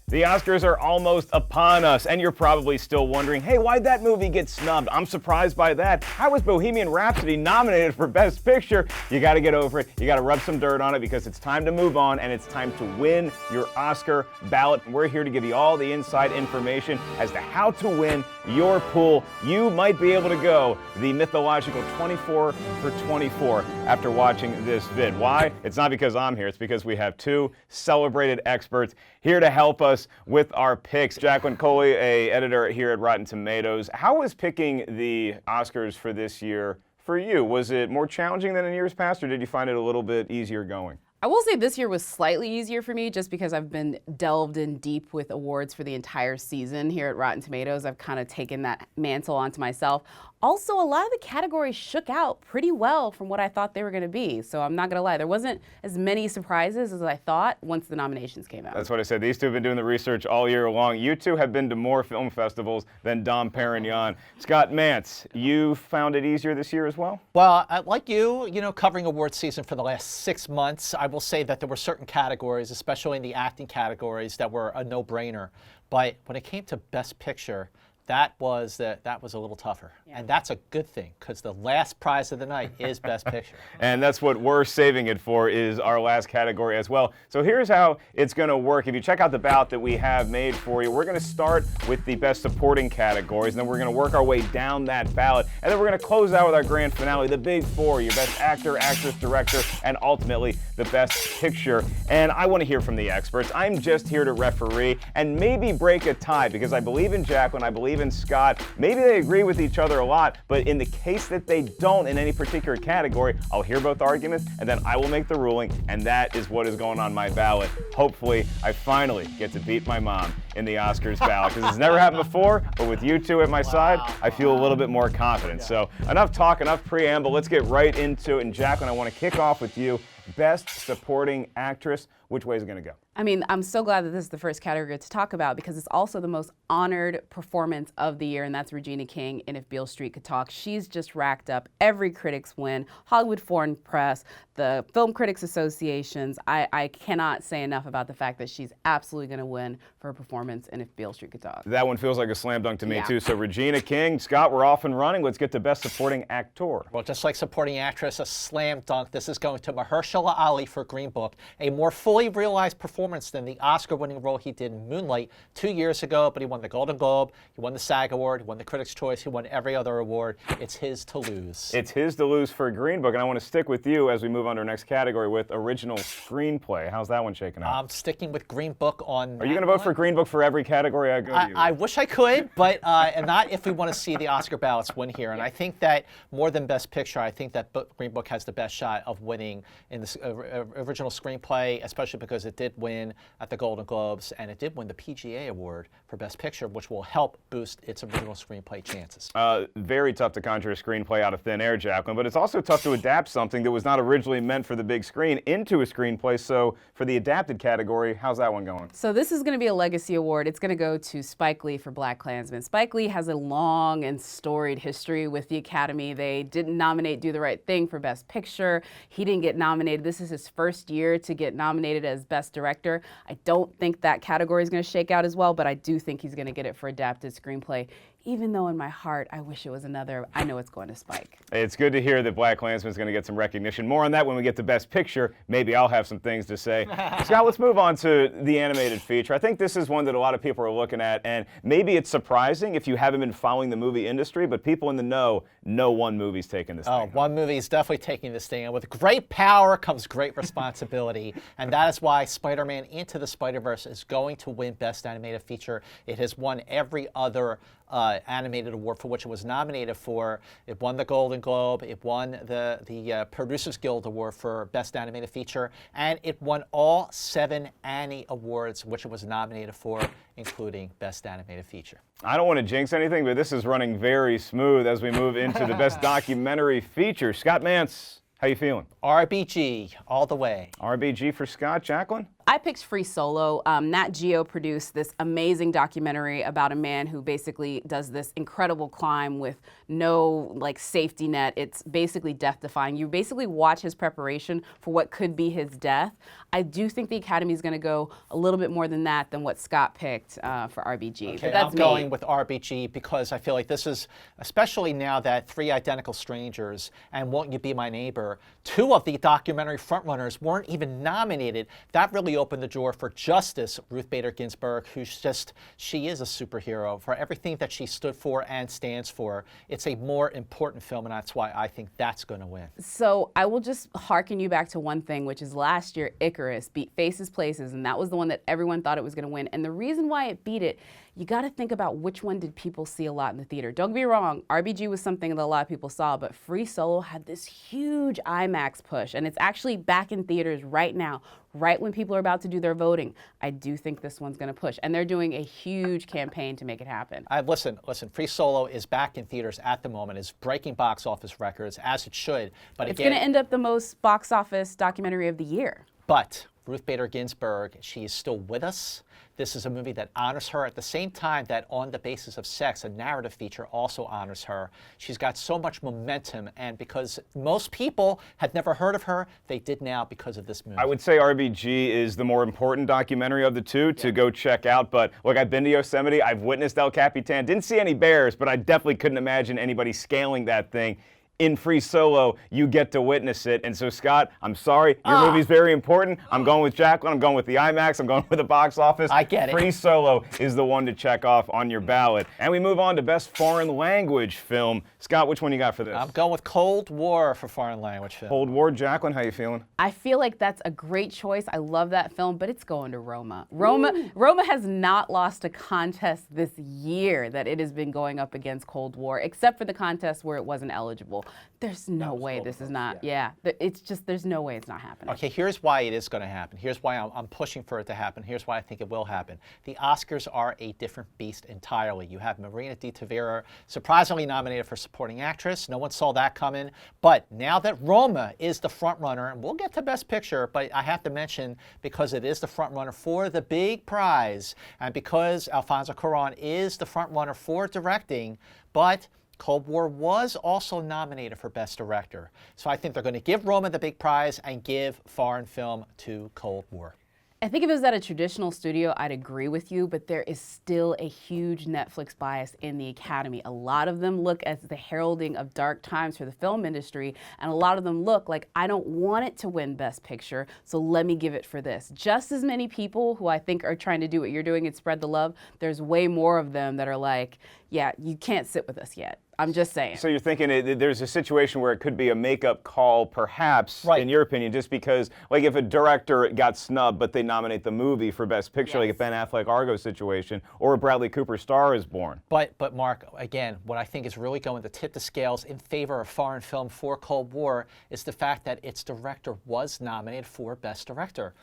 The Oscars are almost upon us, and you're probably still wondering, hey, why'd that movie get snubbed? I'm surprised by that. How was Bohemian Rhapsody nominated for Best Picture? You gotta get over it. You gotta rub some dirt on it because it's time to move on and it's time to win your Oscar ballot. We're here to give you all the inside information as to how to win your pool. You might be able to go the mythological 24 for 24 after watching this vid. Why? It's not because I'm here, it's because we have two celebrated experts here to help us with our picks. Jacqueline Coley, a editor here at Rotten Tomatoes. How was picking the Oscars for this year for you? Was it more challenging than in years past, or did you find it a little bit easier going? I will say this year was slightly easier for me just because I've been delved in deep with awards for the entire season here at Rotten Tomatoes. I've kind of taken that mantle onto myself. Also, a lot of the categories shook out pretty well from what I thought they were going to be. So I'm not going to lie, there wasn't as many surprises as I thought once the nominations came out. That's what I said. These two have been doing the research all year long. You two have been to more film festivals than Dom Perignon. Scott Mantz, you found it easier this year as well? Well, like you covering award season for the last 6 months, I will say that there were certain categories, especially in the acting categories, that were a no-brainer. But when it came to Best Picture, that was a little tougher. Yeah. And that's a good thing, because the last prize of the night is Best Picture. And that's what we're saving it for, is our last category as well. So here's how it's going to work. If you check out the ballot that we have made for you, we're going to start with the Best Supporting categories, and then we're going to work our way down that ballot. And then we're going to close out with our grand finale, the Big Four, your Best Actor, Actress, Director, and ultimately the Best Picture. And I want to hear from the experts. I'm just here to referee and maybe break a tie, because I believe in Jacqueline, I believe in Scott. Maybe they agree with each other a lot, but in the case that they don't in any particular category, I'll hear both arguments and then I will make the ruling, and that is what is going on my ballot. Hopefully, I finally get to beat my mom in the Oscars ballot, because it's never happened before, but with you two at my side, I feel a little bit more confident. So enough talk, enough preamble, let's get right into it. And Jacqueline, I want to kick off with you. Best Supporting Actress, which way is it going to go? I mean, I'm so glad that this is the first category to talk about, because it's also the most honored performance of the year, and that's Regina King in If Beale Street Could Talk. She's just racked up every critics win, Hollywood Foreign Press, the Film Critics Associations. I cannot say enough about the fact that she's absolutely going to win for her performance in If Beale Street Could Talk. That one feels like a slam dunk to me, too. So Regina King, Scott, we're off and running. Let's get to Best Supporting Actor. Well, just like Supporting Actress, a slam dunk. This is going to Mahershala Ali for Green Book, a more fully realized performance than the Oscar-winning role he did in Moonlight 2 years ago, but he won the Golden Globe, he won the SAG Award, he won the Critics' Choice, he won every other award. It's his to lose. It's his to lose for Green Book, and I want to stick with you as we move on to our next category with Original Screenplay. How's that one shaking out? I'm sticking with Green Book on. Are you going to vote for Green Book for every category I go to? I wish I could, but and not if we want to see the Oscar ballots win here. And I think that more than Best Picture, I think that Green Book has the best shot of winning in this Original Screenplay, especially because it did win at the Golden Globes, and it did win the PGA Award for Best Picture, which will help boost its Original Screenplay chances. Very tough to conjure a screenplay out of thin air, Jacqueline, but it's also tough to adapt something that was not originally meant for the big screen into a screenplay. So for the adapted category, how's that one going? So this is going to be a legacy award. It's going to go to Spike Lee for BlacKkKlansman. Spike Lee has a long and storied history with the Academy. They didn't nominate Do the Right Thing for Best Picture. He didn't get nominated. This is his first year to get nominated as Best Director. I don't think that category is going to shake out as well, but I do think he's going to get it for adapted screenplay. Even though in my heart, I wish it was another, I know it's going to Spike. It's good to hear that BlacKkKlansman is going to get some recognition. More on that when we get to Best Picture. Maybe I'll have some things to say. Scott, let's move on to the animated feature. I think this is one that a lot of people are looking at, and maybe it's surprising if you haven't been following the movie industry, but people in the know one movie's taking this thing. Oh, one movie is definitely taking this thing, and with great power comes great responsibility, and that is why Spider-Man Into the Spider-Verse is going to win Best Animated Feature. It has won every other animated award for which it was nominated for. It won the Golden Globe, it won the Producers Guild Award for Best Animated Feature, and it won all 7 Annie Awards which it was nominated for, including Best Animated Feature. I don't want to jinx anything, but this is running very smooth as we move into the Best Documentary Feature. Scott Mantz, how you feeling? RBG all the way. RBG for Scott. Jacqueline? I picked Free Solo. Nat Geo produced this amazing documentary about a man who basically does this incredible climb with no like safety net. It's basically death-defying. You basically watch his preparation for what could be his death. I do think the Academy is going to go a little bit more than that than what Scott picked for RBG. Okay, but that's I'm going with RBG because I feel like this is, especially now that Three Identical Strangers and Won't You Be My Neighbor, two of the documentary frontrunners weren't even nominated. That really opened the door for Justice, Ruth Bader Ginsburg, who's just, she is a superhero for everything that she stood for and stands for. It's a more important film, and that's why I think that's going to win. So I will just hearken you back to one thing, which is last year Icarus beat Faces Places, and that was the one that everyone thought it was going to win. And the reason why it beat it, you got to think about which one did people see a lot in the theater. Don't get me wrong, RBG was something that a lot of people saw, but Free Solo had this huge IMAX push, and it's actually back in theaters right now, right when people are about to do their voting. I do think this one's going to push, and they're doing a huge campaign to make it happen. Listen, Free Solo is back in theaters at the moment, is breaking box office records, as it should. But it's going to end up the most box office documentary of the year. But Ruth Bader Ginsburg, she is still with us. This is a movie that honors her at the same time that On the Basis of Sex, a narrative feature, also honors her. She's got so much momentum, and because most people had never heard of her, they did now because of this movie. I would say RBG is the more important documentary of the two to go check out, but look, I've been to Yosemite, I've witnessed El Capitan, didn't see any bears, but I definitely couldn't imagine anybody scaling that thing. In Free Solo, you get to witness it. And so, Scott, I'm sorry, your movie's very important. I'm going with Jacqueline, I'm going with the IMAX, I'm going with the box office. I get it. Free Solo is the one to check off on your ballot. And we move on to Best Foreign Language Film. Scott, which one you got for this? I'm going with Cold War for foreign language film. Cold War. Jacqueline, how you feeling? I feel like that's a great choice. I love that film, but it's going to Roma. Roma has not lost a contest this year that it has been going up against Cold War, except for the contest where it wasn't eligible. There's no way this is not, it's just, there's no way it's not happening. Okay, here's why it is going to happen. Here's why I'm pushing for it to happen. Here's why I think it will happen. The Oscars are a different beast entirely. You have Marina de Tavira surprisingly nominated for Supporting Actress. No one saw that coming. But now that Roma is the front runner, and we'll get to Best Picture, but I have to mention, because it is the front runner for the big prize, and because Alfonso Cuarón is the front runner for directing, but Cold War was also nominated for Best Director. So I think they're going to give Roma the big prize and give foreign film to Cold War. I think if it was at a traditional studio, I'd agree with you, but there is still a huge Netflix bias in the Academy. A lot of them look as the heralding of dark times for the film industry, and a lot of them look like, I don't want it to win Best Picture, so let me give it for this. Just as many people who I think are trying to do what you're doing and spread the love, there's way more of them that are like, yeah, you can't sit with us yet. I'm just saying. So you're thinking there's a situation where it could be a makeup call, perhaps, in your opinion, just because, like, if a director got snubbed, but they nominate the movie for Best Picture, like a Ben Affleck Argo situation, or a Bradley Cooper Star is Born. But Mark, again, what I think is really going to tip the scales in favor of foreign film for Cold War is the fact that its director was nominated for Best Director.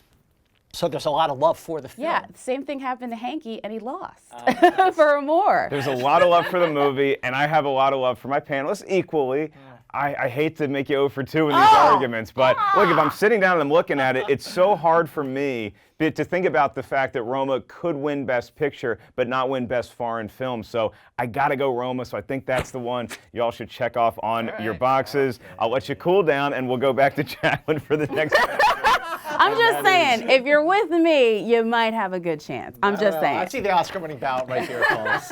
So there's a lot of love for the film. Yeah, same thing happened to Hanky, and he lost for more. There's a lot of love for the movie, and I have a lot of love for my panelists equally. I hate to make you 0 for 2 in these arguments, but look, if I'm sitting down and I'm looking at it, it's so hard for me to think about the fact that Roma could win Best Picture, but not win Best Foreign Film. So I gotta go Roma, so I think that's the one y'all should check off on your boxes. I'll let you cool down, and we'll go back to Jacqueline for the next I'm just saying, if you're with me, you might have a good chance. I'm just saying. I see the Oscar-winning ballot right here, folks.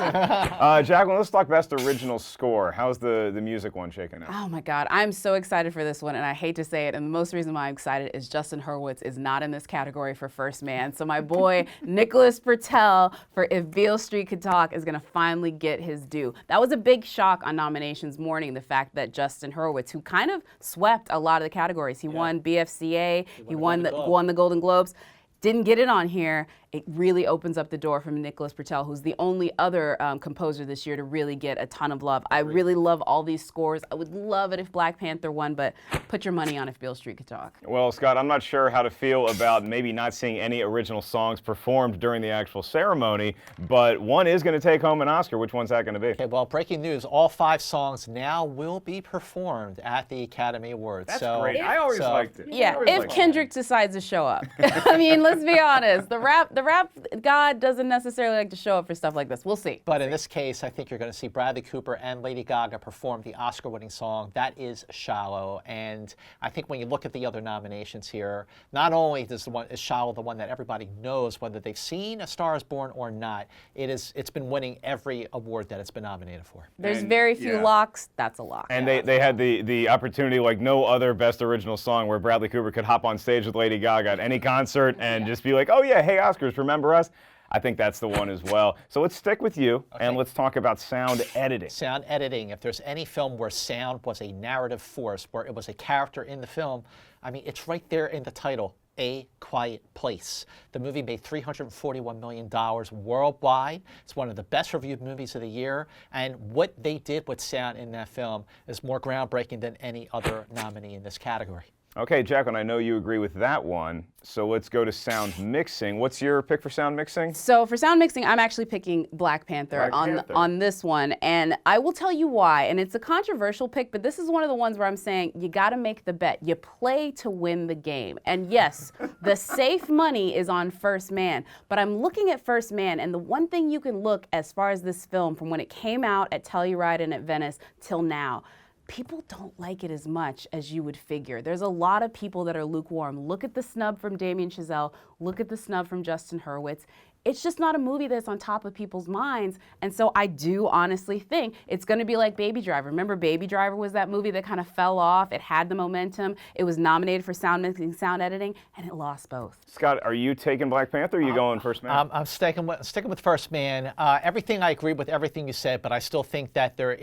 Jacqueline, let's talk Best Original Score. How's the music one shaking out? Oh my God, I'm so excited for this one, and I hate to say it, and the most reason why I'm excited is Justin Hurwitz is not in this category for First Man. So my boy Nicholas Bertel for If Beale Street Could Talk is gonna finally get his due. That was a big shock on nominations morning, the fact that Justin Hurwitz, who kind of swept a lot of the categories, he won BFCA, he won the Golden Globes, didn't get it on here. it really opens up the door for Nicholas Britell, who's the only other composer this year to really get a ton of love. I really love all these scores. I would love it if Black Panther won, but put your money on if Beale Street could talk. Well, Scott, I'm not sure how to feel about maybe not seeing any original songs performed during the actual ceremony, but one is going to take home an Oscar. Which one's that going to be? Okay, well, breaking news, all 5 songs now will be performed at the Academy Awards. That's great. I always liked it. Yeah, if Kendrick decides to show up. I mean, let's be honest. The rap god doesn't necessarily like to show up for stuff like this. We'll see. But in this case, I think you're going to see Bradley Cooper and Lady Gaga perform the Oscar-winning song. That is Shallow. And I think when you look at the other nominations here, not only is Shallow the one that everybody knows, whether they've seen A Star is Born or not, it's been winning every award that it's been nominated for. There's very few locks. That's a lock. And they had the opportunity like no other Best Original Song where Bradley Cooper could hop on stage with Lady Gaga at any concert and just be like, oh yeah, hey Oscars, remember us? I think that's the one as well. So let's stick with you and let's talk about sound editing. Sound editing. If there's any film where sound was a narrative force, where it was a character in the film, I mean, it's right there in the title. A Quiet Place. The movie made $341 million worldwide. It's one of the best reviewed movies of the year. And what they did with sound in that film is more groundbreaking than any other nominee in this category. Okay, Jacqueline, I know you agree with that one. So let's go to sound mixing. What's your pick for sound mixing? So for sound mixing, I'm actually picking Black Panther on this one. And I will tell you why. And it's a controversial pick, but this is one of the ones where I'm saying you got to make the bet. You play to win the game. And yes, the safe money is on First Man. But I'm looking at First Man, and the one thing you can look as far as this film from when it came out at Telluride and at Venice till now, people don't like it as much as you would figure. There's a lot of people that are lukewarm. Look at the snub from Damien Chazelle. Look at the snub from Justin Hurwitz. It's just not a movie that's on top of people's minds. And so I do honestly think it's going to be like Baby Driver. Remember Baby Driver was that movie that kind of fell off. It had the momentum. It was nominated for sound mixing, sound editing, and it lost both. Scott, are you taking Black Panther or are you going First Man? I'm sticking with First Man. Everything, I agree with everything you said, but I still think that it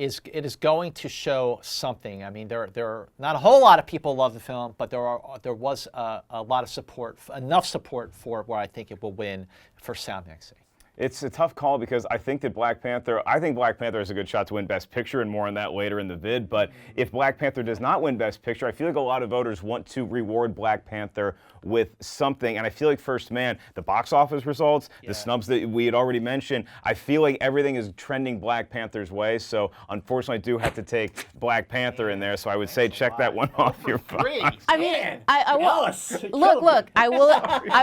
is going to show something. I mean, there are not a whole lot of people love the film, but there was a lot of support, enough support for where I think it will win for sound mixing. It's a tough call because I think Black Panther has a good shot to win Best Picture, and more on that later in the vid. But if Black Panther does not win Best Picture, I feel like a lot of voters want to reward Black Panther with something. And I feel like First Man, the box office results, the snubs that we had already mentioned, I feel like everything is trending Black Panther's way. So unfortunately, I do have to take Black Panther in there. So I would say check that one off your phone. I mean, I will look. I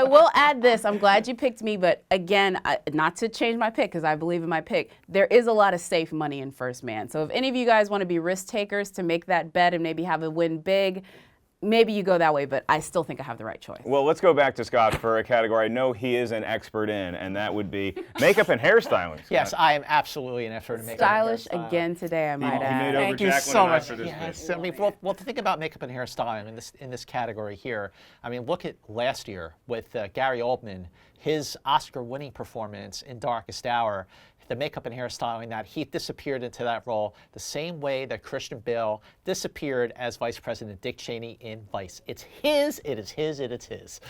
will add this. I'm glad you picked me, but again, not to change my pick because I believe in my pick. There is a lot of safe money in First Man. So if any of you guys want to be risk takers to make that bet and maybe have a win big, maybe you go that way, but I still think I have the right choice. Well, let's go back to Scott for a category I know he is an expert in, and that would be makeup and hairstyling. Scott. Yes, I am absolutely an expert in makeup. Stylish again today, I might add. Thank you so much. Yes, I mean, well, to think about makeup and hairstyling in this category here, I mean, look at last year with Gary Oldman, his Oscar-winning performance in Darkest Hour. The makeup and hairstyling, that he disappeared into that role the same way that Christian Bale disappeared as Vice President Dick Cheney in Vice. It's his, it is his, it is his.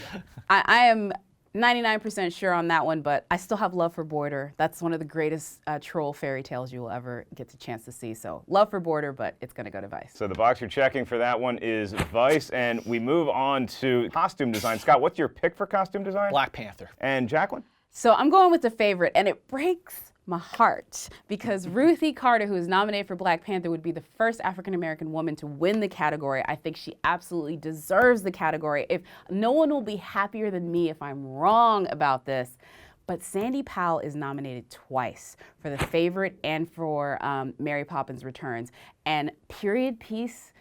I am 99% sure on that one, but I still have love for Border. That's one of the greatest troll fairy tales you will ever get the chance to see. So love for Border, but it's going to go to Vice. So the box you're checking for that one is Vice, and we move on to costume design. Scott, what's your pick for costume design? Black Panther. And Jacqueline? So I'm going with the favorite, and it breaks my heart because Ruthie Carter, who is nominated for Black Panther, would be the first African-American woman to win the category. I think she absolutely deserves the category. If no one will be happier than me if I'm wrong about this. But Sandy Powell is nominated twice for The Favorite and for Mary Poppins Returns. And period piece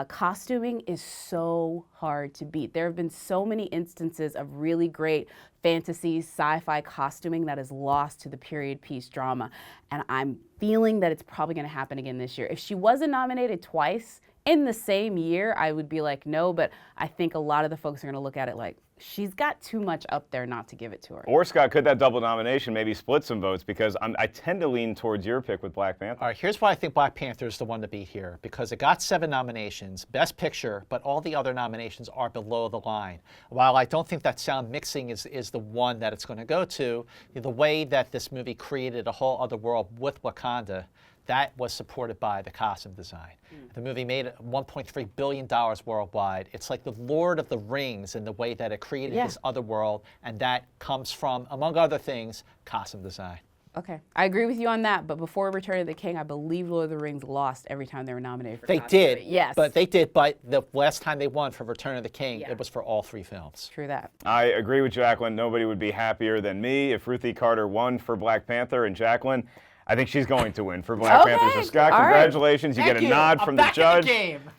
costuming is so hard to beat. There have been so many instances of really great fantasy, sci-fi costuming that is lost to the period piece drama. And I'm feeling that it's probably going to happen again this year. If she wasn't nominated twice, In the same year, I would be like, no, but I think a lot of the folks are going to look at it like, she's got too much up there not to give it to her. Or, Scott, could that double nomination maybe split some votes? Because I tend to lean towards your pick with Black Panther. All right, here's why I think Black Panther is the one to beat here. Because it got 7 nominations, Best Picture, but all the other nominations are below the line. While I don't think that sound mixing is the one that it's going to go to, the way that this movie created a whole other world with Wakanda, that was supported by the costume design. The movie made $1.3 billion worldwide. It's like the Lord of the Rings in the way that it created this other world, and that comes from, among other things, costume design. Okay, I agree with you on that, but before Return of the King, I believe Lord of the Rings lost every time they were nominated for They costume. did, Yes. but the last time they won for Return of the King, it was for all 3 films. True that. I agree with Jacqueline. Nobody would be happier than me if Ruthie Carter won for Black Panther. And Jacqueline, I think she's going to win for Black Panther. So, Scott, all right. congratulations. You get a nod from the judge.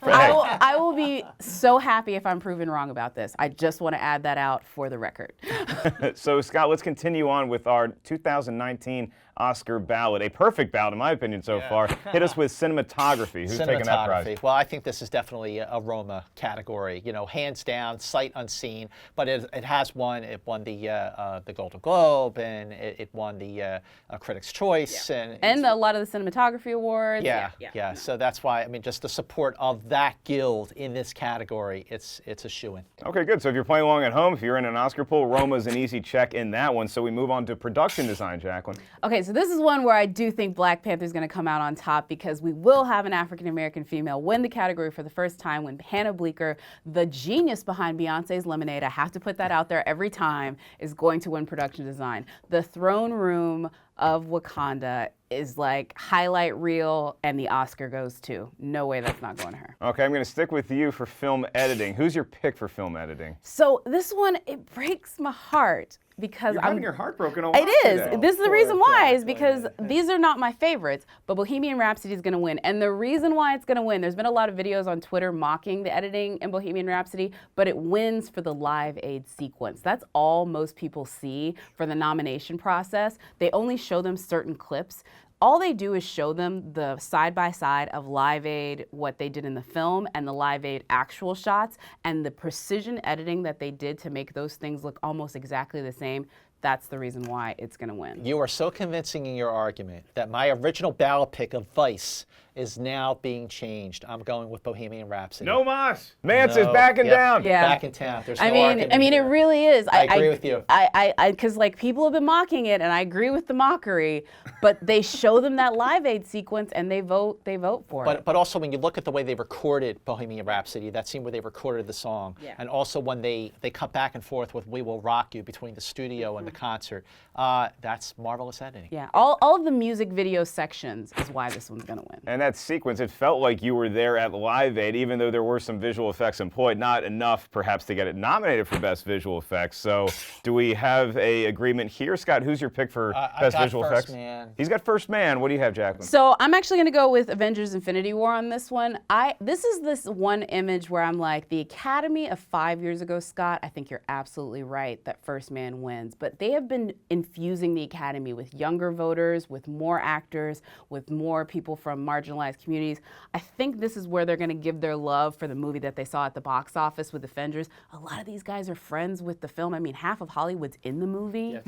I will be so happy if I'm proven wrong about this. I just want to add that out for the record. So, Scott, let's continue on with our 2019 Oscar ballot. A perfect ballot, in my opinion, so far. Hit us with cinematography. Who's taking that prize? Well, I think this is definitely a Roma category. You know, hands down, sight unseen. But it has won. It won the Golden Globe, and it won the Critics' Choice, and a lot of the cinematography awards. Yeah. So that's why, I mean, just the support of that guild in this category, it's a shoo-in. Okay, good. So if you're playing along at home, if you're in an Oscar pool, Roma's an easy check in that one. So we move on to production design, Jacqueline. Okay, so this is one where I do think Black Panther is going to come out on top because we will have an African-American female win the category for the first time when Hannah Bleeker, the genius behind Beyonce's Lemonade, I have to put that out there every time, is going to win production design. The throne room of Wakanda is like highlight reel, and the Oscar goes to. No way that's not going to her. Okay, I'm going to stick with you for film editing. Who's your pick for film editing? So this one, it breaks my heart because You're having your heart broken a lot It is. today. This is the reason why, is because these are not my favorites, but Bohemian Rhapsody is going to win. And the reason why it's going to win, there's been a lot of videos on Twitter mocking the editing in Bohemian Rhapsody, but it wins for the Live Aid sequence. That's all most people see for the nomination process. They only show them certain clips. All they do is show them the side-by-side of Live Aid, what they did in the film, and the Live Aid actual shots, and the precision editing that they did to make those things look almost exactly the same. That's the reason why it's going to win. You are so convincing in your argument that my original ballot pick of Vice is now being changed. I'm going with Bohemian Rhapsody. No mas. Mance is backing down. Yeah. Back in town. There's no I mean, it really is. I agree with you. Because like people have been mocking it, and I agree with the mockery, but they show them that Live Aid sequence, and they vote for it. But also when you look at the way they recorded Bohemian Rhapsody, that scene where they recorded the song, and also when they cut back and forth with "We Will Rock You" between the studio and the concert, that's marvelous editing. Yeah, all of the music video sections is why this one's gonna win. And that sequence, it felt like you were there at Live Aid, even though there were some visual effects employed. Not enough, perhaps, to get it nominated for Best Visual Effects. So, do we have a agreement here, Scott? Who's your pick for Best Visual Effects? Man. He's got First Man. What do you have, Jacqueline? So I'm actually gonna go with Avengers: Infinity War on this one. This is this one image where I'm like, the Academy of 5 years ago, Scott. I think you're absolutely right that First Man wins, but they have been infusing the Academy with younger voters, with more actors, with more people from marginalized communities. I think this is where they're going to give their love for the movie that they saw at the box office with Avengers. A lot of these guys are friends with the film. I mean, half of Hollywood's in the movie.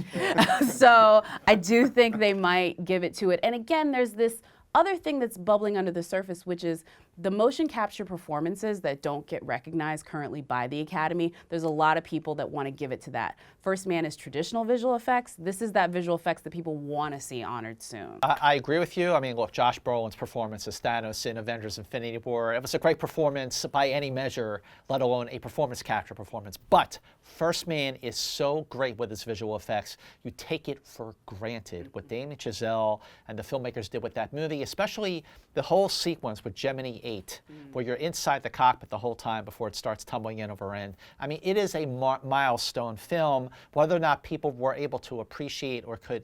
So I do think they might give it to it. And again, there's this other thing that's bubbling under the surface, which is the motion capture performances that don't get recognized currently by the Academy. There's a lot of people that want to give it to that. First Man is traditional visual effects. This is that visual effects that people want to see honored soon. I agree with you. I mean, look, Josh Brolin's performance as Thanos in Avengers: Infinity War, it was a great performance by any measure, let alone a performance capture performance. But First Man is so great with his visual effects, you take it for granted. What Damien Chazelle and the filmmakers did with that movie, especially the whole sequence with Gemini 8, where you're inside the cockpit the whole time before it starts tumbling in over end. I mean, it is a milestone film. Whether or not people were able to appreciate or could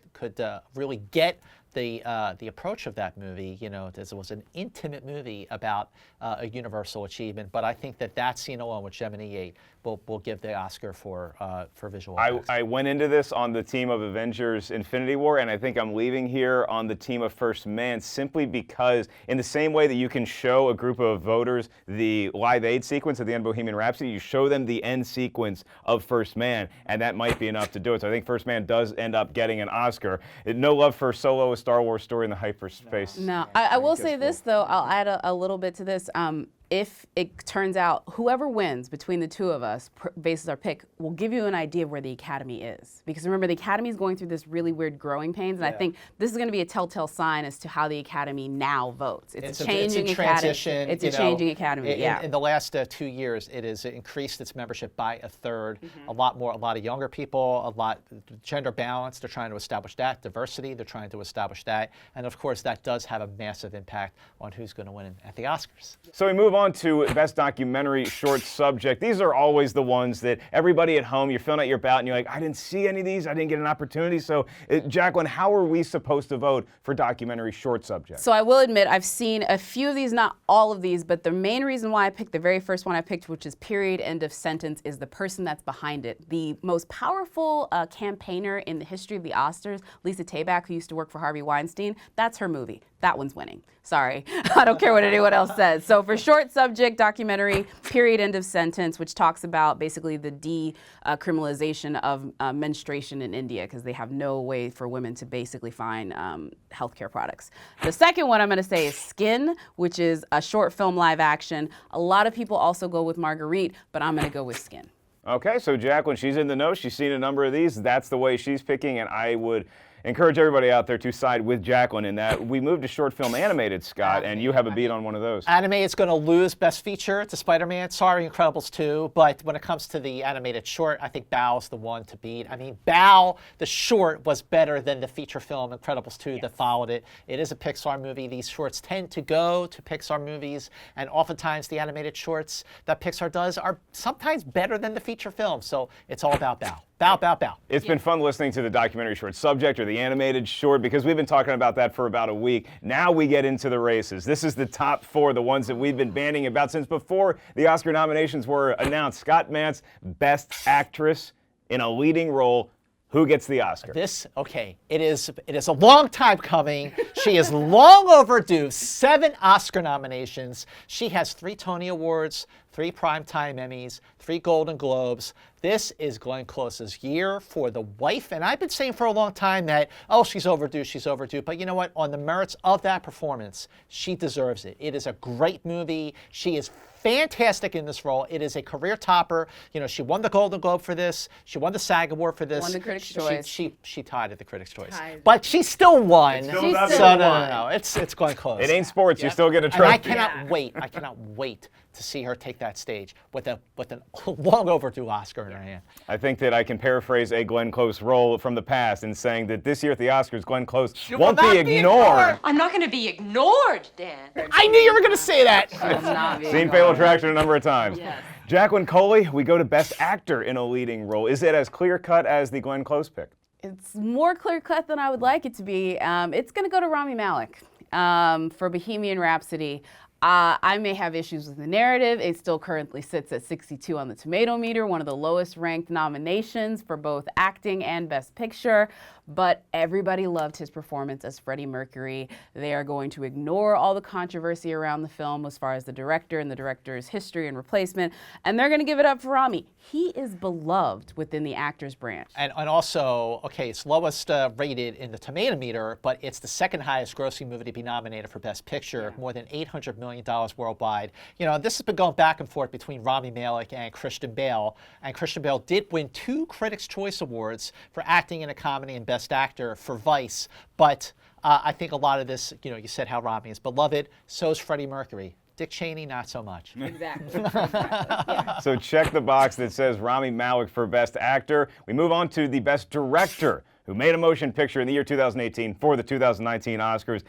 really get the approach of that movie, this was an intimate movie about a universal achievement. But I think that scene alone with Gemini 8 will give the Oscar for visual effects. I went into this on the team of Avengers Infinity War, and I think I'm leaving here on the team of First Man simply because in the same way that you can show a group of voters the Live Aid sequence at the end of Bohemian Rhapsody, you show them the end sequence of First Man, and that might be enough to do it. So I think First Man does end up getting an Oscar. No love for Solo, a Star Wars story in the hyperspace. No, I will say this, though. I'll add a little bit to this. If it turns out whoever wins between the two of us, bases our pick, will give you an idea of where the Academy is. Because remember, the Academy is going through this really weird growing pains, and I think this is going to be a telltale sign as to how the Academy now votes. It's a changing transition. It's a changing Academy. In the last 2 years, it has increased its membership by a third. A lot of younger people, a lot gender balance. They're trying to establish that diversity. They're trying to establish that, and of course, that does have a massive impact on who's going to win at the Oscars. So we move on to Best Documentary Short Subject. These are always the ones that everybody at home, you're filling out your ballot and you're like, I didn't see any of these, I didn't get an opportunity. So Jacqueline, how are we supposed to vote for Documentary Short Subject? So I will admit, I've seen a few of these, not all of these, but the main reason why I picked the very first one I picked, which is period, end of sentence, is the person that's behind it. The most powerful campaigner in the history of the Oscars, Lisa Tabak, who used to work for Harvey Weinstein, that's her movie. That one's winning. Sorry. I don't care what anyone else says. So for short subject documentary, period, end of sentence, which talks about basically the decriminalization of menstruation in India because they have no way for women to basically find healthcare products. The second one I'm going to say is Skin, which is a short film live action. A lot of people also go with Marguerite, but I'm going to go with Skin. Okay, so Jacqueline, she's in the know. She's seen a number of these. That's the way she's picking, and I would encourage everybody out there to side with Jacqueline in that. We moved to short film animated, Scott, and you have a beat on one of those. Animated's going to lose Best Feature to Spider-Man. Sorry, Incredibles 2. But when it comes to the animated short, I think Bow's the one to beat. I mean, Bow, the short, was better than the feature film Incredibles 2 that followed it. It is a Pixar movie. These shorts tend to go to Pixar movies, and oftentimes the animated shorts that Pixar does are sometimes better than the feature film. So it's all about Bow. Bow, bow, bow. It's been fun listening to the documentary short subject or the animated short because we've been talking about that for about a week. Now we get into the races. This is the top four, the ones that we've been banding about since before the Oscar nominations were announced. Scott Mantz, Best Actress in a Leading Role. Who gets the Oscar? It is a long time coming. She is long overdue. 7 Oscar nominations. She has 3 Tony Awards, 3 Primetime Emmys, 3 Golden Globes. This is Glenn Close's year for the wife, and I've been saying for a long time that, she's overdue, but you know what? On the merits of that performance, she deserves it. It is a great movie. She is fantastic in this role. It is a career topper. She won the Golden Globe for this. She won the SAG Award for this. Won the Critics' Choice. She tied at the Critics' Choice. But she still won. No. It's Glenn Close. It ain't sports. You still get a trophy. And I cannot wait to see her take that stage with a long overdue Oscar in her hand. I think that I can paraphrase a Glenn Close role from the past in saying that this year at the Oscars, Glenn Close won't be ignored. I'm not going to be ignored, Dan. I knew you were going to say that. Seen Fatal Attraction a number of times. Yes. Jacqueline Coley, we go to Best Actor in a Leading Role. Is it as clear-cut as the Glenn Close pick? It's more clear-cut than I would like it to be. It's going to go to Rami Malek for Bohemian Rhapsody. I may have issues with the narrative. It still currently sits at 62 on the tomato meter, one of the lowest ranked nominations for both acting and Best Picture. But everybody loved his performance as Freddie Mercury. They are going to ignore all the controversy around the film as far as the director and the director's history and replacement, and they're going to give it up for Rami. He is beloved within the actors branch. And also, it's lowest rated in the tomato meter, but it's the second highest grossing movie to be nominated for Best Picture, more than $800 million worldwide. This has been going back and forth between Rami Malek and Christian Bale, and Christian Bale did win 2 Critics' Choice Awards for acting in a comedy and Best Actor for Vice, but I think a lot of this, you said how Rami is beloved, so is Freddie Mercury. Dick Cheney, not so much. Exactly. So check the box that says Rami Malek for Best Actor. We move on to the Best Director, who made a motion picture in the year 2018 for the 2019 Oscars.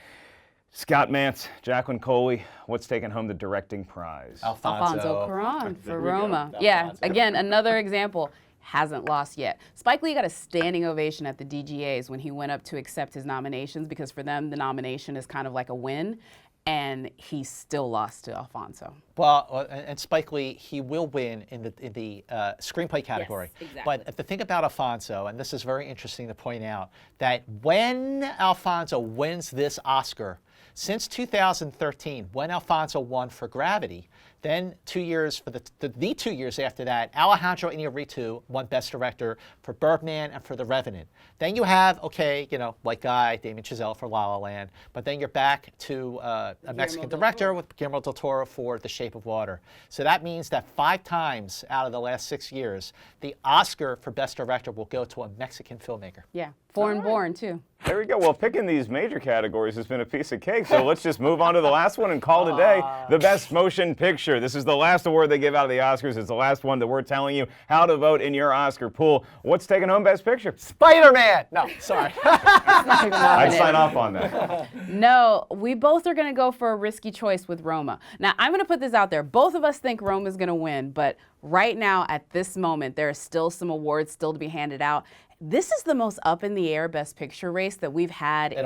Scott Mantz, Jacqueline Coley, what's taking home the directing prize? Alfonso Cuarón for Roma. Yeah, again, another example. hasn't lost yet. Spike Lee got a standing ovation at the DGAs when he went up to accept his nominations, because for them, the nomination is kind of like a win, and he still lost to Alfonso. Well, and Spike Lee, he will win in the screenplay category. Yes, exactly. But the thing about Alfonso, and this is very interesting to point out, that when Alfonso wins this Oscar, since 2013, when Alfonso won for Gravity, then 2 years, for the 2 years after that, Alejandro Iñárritu won Best Director for Birdman and for The Revenant. Then you have, okay, you know, White Guy, Damien Chazelle for La La Land, but then you're back to a Mexican director with Guillermo del Toro for The Shape of Water. So that means that 5 times out of the last 6 years, the Oscar for Best Director will go to a Mexican filmmaker. Yeah, foreign born too. There we go. Well, picking these major categories has been a piece of cake, so let's just move on to the last one and call today the Best Motion Picture. This is the last award they give out of the Oscars. It's the last one that we're telling you how to vote in your Oscar pool. What's taking home Best Picture? Spider-Man! No, sorry. I'd sign off on that. No, we both are going to go for a risky choice with Roma. Now, I'm going to put this out there. Both of us think Roma's going to win, but right now, at this moment, there are still some awards still to be handed out. This is the most up in the air Best Picture race that we've had in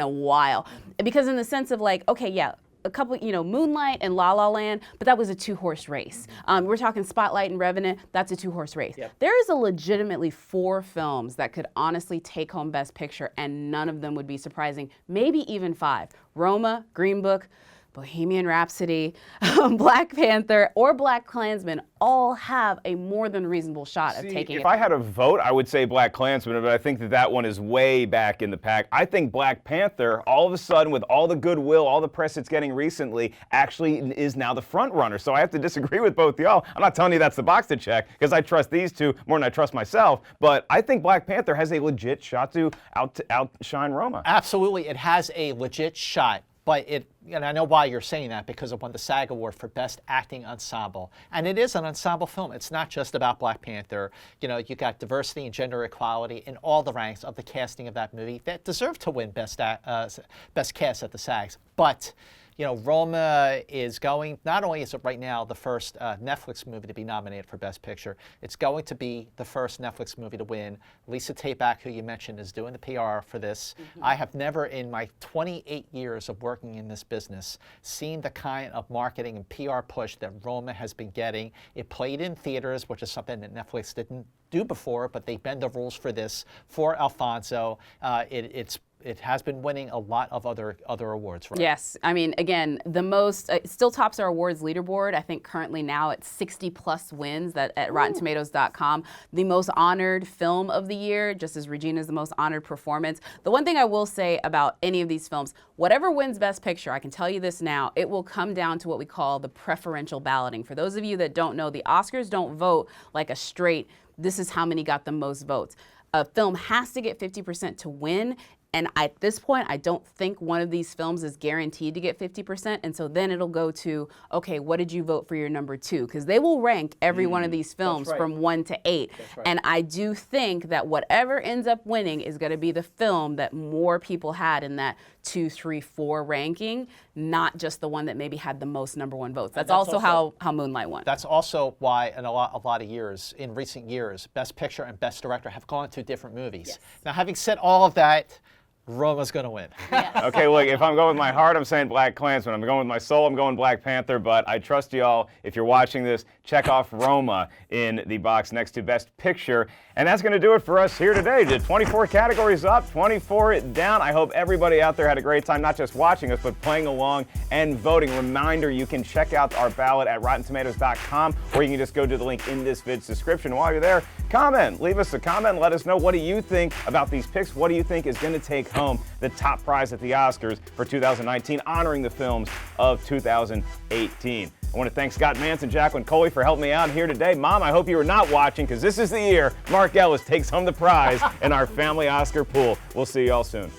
a while. Because in the sense of like, okay, yeah, a couple, you know, Moonlight and La La Land, but that was a 2-horse race. We're talking Spotlight and Revenant, that's a 2-horse race. Yep. There is a legitimately 4 films that could honestly take home Best Picture, and none of them would be surprising, maybe even 5. Roma, Green Book, Bohemian Rhapsody, Black Panther, or BlacKkKlansman all have a more than reasonable shot of taking it. If I had a vote, I would say BlacKkKlansman, but I think that one is way back in the pack. I think Black Panther, all of a sudden, with all the goodwill, all the press it's getting recently, actually is now the front runner. So I have to disagree with both y'all. I'm not telling you that's the box to check, because I trust these two more than I trust myself, but I think Black Panther has a legit shot to outshine Roma. Absolutely, it has a legit shot. But and I know why you're saying that, because it won the SAG Award for Best Acting Ensemble. And it is an ensemble film. It's not just about Black Panther. You know, you got diversity and gender equality in all the ranks of the casting of that movie that deserved to win Best Cast at the SAGs. But, you know, Roma is going, not only is it right now the first Netflix movie to be nominated for Best Picture, it's going to be the first Netflix movie to win. Lisa Taback, who you mentioned, is doing the PR for this. I have never, in my 28 years of working in this business, seen the kind of marketing and PR push that Roma has been getting. It played in theaters, which is something that Netflix didn't do before, but they bend the rules for this, for Alfonso. It has been winning a lot of other awards, right? Yes. I mean, again, the most, it still tops our awards leaderboard. I think currently now it's 60+ wins at RottenTomatoes.com. The most honored film of the year, just as Regina's the most honored performance. The one thing I will say about any of these films, whatever wins Best Picture, I can tell you this now, it will come down to what we call the preferential balloting. For those of you that don't know, the Oscars don't vote like a straight, this is how many got the most votes. A film has to get 50% to win. And at this point, I don't think one of these films is guaranteed to get 50%. And so then it'll go to, okay, what did you vote for your number 2? Because they will rank every one of these films from 1 to 8. And I do think that whatever ends up winning is going to be the film that more people had in that 2, 3, 4 ranking, not just the one that maybe had the most number 1 votes. That's also how Moonlight won. That's also why in a lot of years, in recent years, Best Picture and Best Director have gone to different movies. Yes. Now, having said all of that, Roma's going to win. Yes. Okay, look, if I'm going with my heart, I'm saying BlacKkKlansman. I'm going with my soul, I'm going Black Panther, but I trust y'all, if you're watching this, check off Roma in the box next to Best Picture. And that's going to do it for us here today. The 24 categories up, 24 down. I hope everybody out there had a great time, not just watching us, but playing along and voting. Reminder, you can check out our ballot at RottenTomatoes.com, or you can just go to the link in this vid's description. While you're there, comment. Leave us a comment. Let us know, what do you think about these picks? What do you think is going to take home the top prize at the Oscars for 2019, honoring the films of 2018. I want to thank Scott Mantz and Jacqueline Coley for helping me out here today. Mom, I hope you are not watching, because this is the year Mark Ellis takes home the prize in our family Oscar pool. We'll see y'all soon.